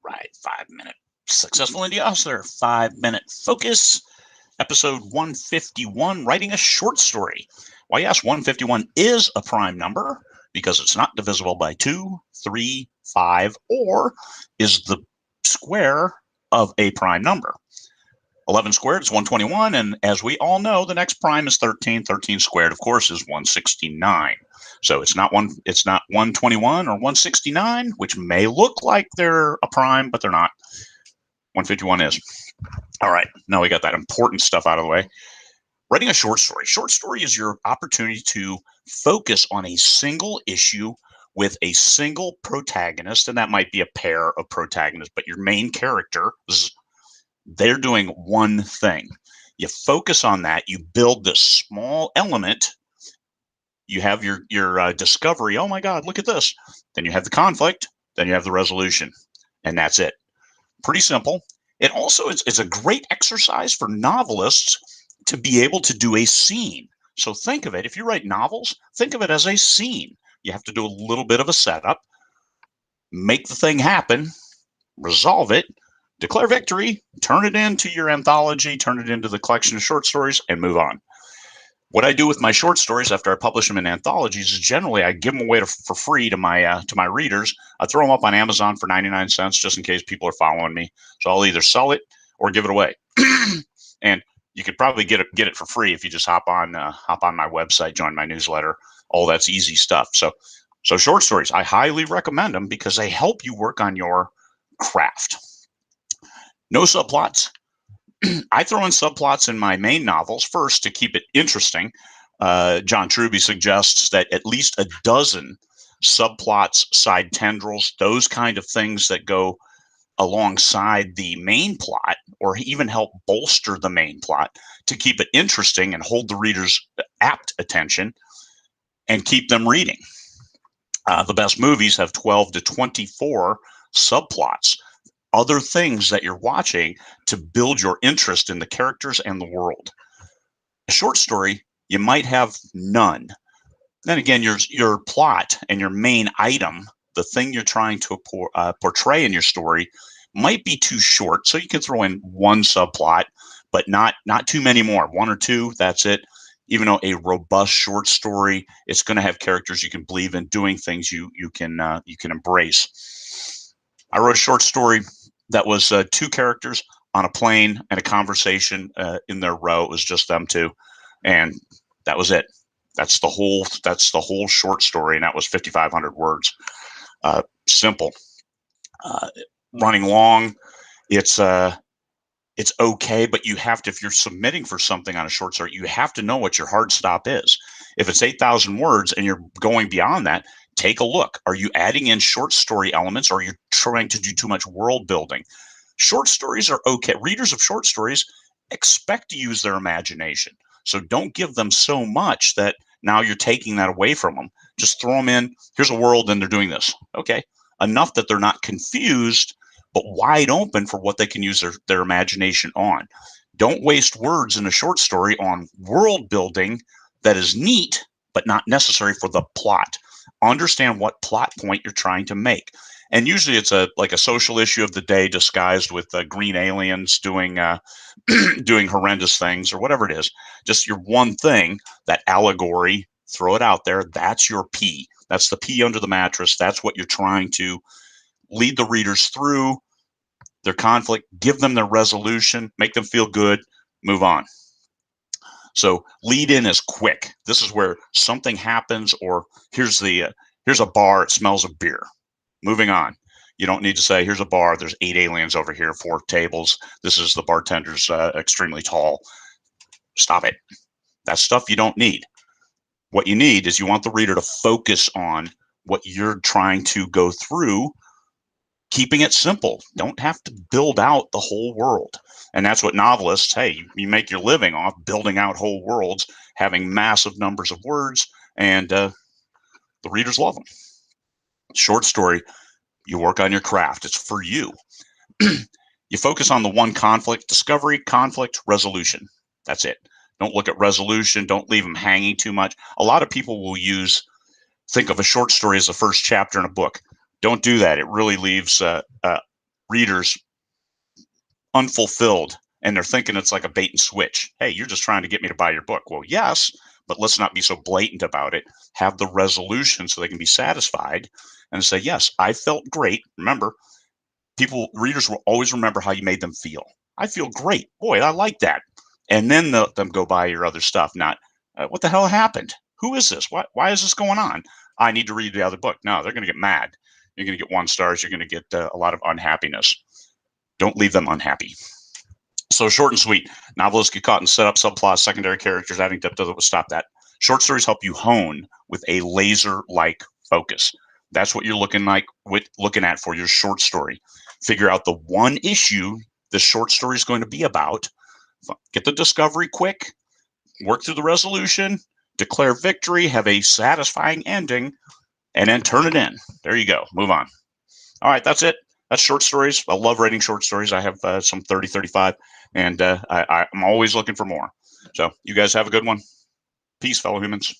right, 5-minute successful India hustler, 5-minute focus, episode 151, writing a short story. Why, yes, 151 is a prime number because it's not divisible by 2, 3, 5, or is the square of a prime number. 11 squared is 121, and as we all know, the next prime is 13. 13 squared, of course, is 169. So it's not 121 or 169, which may look like they're a prime, but they're not. 151 is. All right, now we got that important stuff out of the way. Writing a short story. Short story is your opportunity to focus on a single issue with a single protagonist, and that might be a pair of protagonists, but your main characters, they're doing one thing. You focus on that. You build this small element. You have your discovery. Oh my God, look at this. Then you have the conflict. Then you have the resolution, and that's it. Pretty simple. It also is a great exercise for novelists to be able to do a scene. So think of it. If you write novels, think of it as a scene. You have to do a little bit of a setup, make the thing happen, resolve it, declare victory, turn it into your anthology, turn it into the collection of short stories, and move on. What I do with my short stories after I publish them in anthologies is generally I give them away for free to my readers. I throw them up on Amazon for 99 cents just in case people are following me. So I'll either sell it or give it away. And you could probably get it for free if you just hop on my website, join my newsletter. All that's easy stuff. So short stories, I highly recommend them because they help you work on your craft. No subplots. I throw in subplots in my main novels first to keep it interesting. John Truby suggests that at least a dozen subplots, side tendrils, those kind of things that go alongside the main plot or even help bolster the main plot to keep it interesting and hold the reader's apt attention and keep them reading. The best movies have 12 to 24 subplots, other things that you're watching to build your interest in the characters and the world. A short story, you might have none. Then again, your plot and your main item, the thing you're trying to portray in your story, might be too short. So you can throw in one subplot, but not too many more. One or two, that's it. Even though a robust short story, it's going to have characters you can believe in, doing things you can embrace. I wrote a short story that was two characters on a plane and a conversation in their row. It was just them two, and that was it. That's the whole short story, and that was 5,500 words. Simple. Running long, it's okay, but you have to, if you're submitting for something on a short story, you have to know what your hard stop is. If it's 8,000 words and you're going beyond that, take a look. Are you adding in short story elements, or are you trying to do too much world building? Short stories are okay. Readers of short stories expect to use their imagination. So don't give them so much that now you're taking that away from them. Just throw them in. Here's a world and they're doing this. Okay. Enough that they're not confused, but wide open for what they can use their imagination on. Don't waste words in a short story on world building that is neat, but not necessary for the plot. Understand what plot point you're trying to make. And usually it's like a social issue of the day disguised with green aliens doing doing horrendous things or whatever it is. Just your one thing, that allegory, throw it out there. That's your P. That's the P under the mattress. That's what you're trying to lead the readers through their conflict, give them their resolution, make them feel good, move on. So lead in is quick. This is where something happens, or here's a bar, it smells of beer. Moving on. You don't need to say, here's a bar, there's 8 aliens over here, 4 tables. This is the bartender's extremely tall. Stop it. That's stuff you don't need. What you need is you want the reader to focus on what you're trying to go through, keeping it simple. Don't have to build out the whole world. And that's what novelists, hey, you make your living off building out whole worlds, having massive numbers of words, and the readers love them. Short story, you work on your craft. It's for you. You focus on the one conflict: discovery, conflict, resolution. That's it. Don't look at resolution. Don't leave them hanging too much. A lot of people will think of a short story as the first chapter in a book. Don't do that. It really leaves readers unfulfilled, and they're thinking it's like a bait and switch. Hey, you're just trying to get me to buy your book. Well, yes, but let's not be so blatant about it. Have the resolution so they can be satisfied and say, yes, I felt great. Remember, readers will always remember how you made them feel. I feel great. Boy, I like that. And then let them go buy your other stuff, not what the hell happened? Who is this? Why is this going on? I need to read the other book. No, they're going to get mad. You're going to get 1 stars. You're going to get a lot of unhappiness. Don't leave them unhappy. So short and sweet. Novelists get caught in setup, subplots, secondary characters, adding depth will stop that. Short stories help you hone with a laser-like focus. That's what you're looking at for your short story. Figure out the one issue the short story is going to be about. Get the discovery quick. Work through the resolution. Declare victory. Have a satisfying ending. And then turn it in. There you go. Move on. All right, that's it. That's short stories. I love writing short stories. I have some 30, 35, and I'm always looking for more. So you guys have a good one. Peace, fellow humans.